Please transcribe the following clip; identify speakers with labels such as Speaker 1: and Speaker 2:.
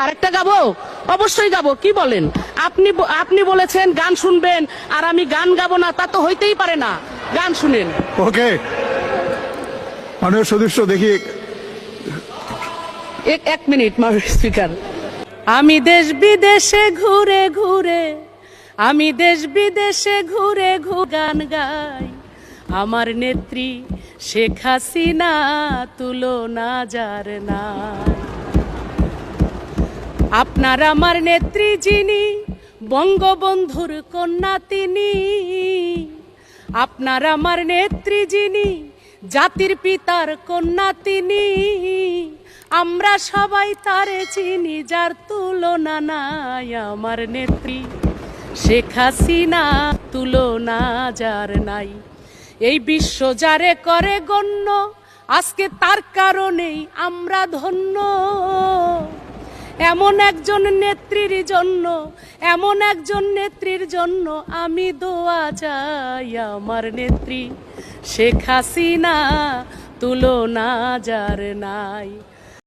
Speaker 1: আরেকটা গাবো, অবশ্যই গাবো, কি বলেন? আপনি বলেছেন গান শুনবেন আর আমি গান গাবো না, তা তো হইতেই পারে না। গান শুনেন।
Speaker 2: ওকে, মাননীয় সদস্য দেখি।
Speaker 1: এক মিনিট মাননীয় স্পিকার। আমি দেশ বিদেশে ঘুরে ঘুরে, আমি দেশ বিদেশে ঘুরে ঘুরে গান গাই। আমার নেত্রী শেখ হাসিনা তুলনা যার নাই। আপনার আমার নেত্রী যিনি, বঙ্গবন্ধুর কন্যা তিনি। আপনার আমার নেত্রী যিনি, জাতির পিতার কন্যা তিনি। আমরা সবাই তারে চিনি, যার তুলনা নাই। আমার নেত্রী শেখ হাসিনা তুলনা যার নাই। এই বিশ্ব যারে করে গণ্য, আজকে তার কারণেই আমরা ধন্য। এমন একজন নেত্রীর জন্য, এমন একজন নেত্রীর জন্য আমি দোয়া চাই। আমার নেত্রী শেখ হাসিনা তুলনা যার নাই।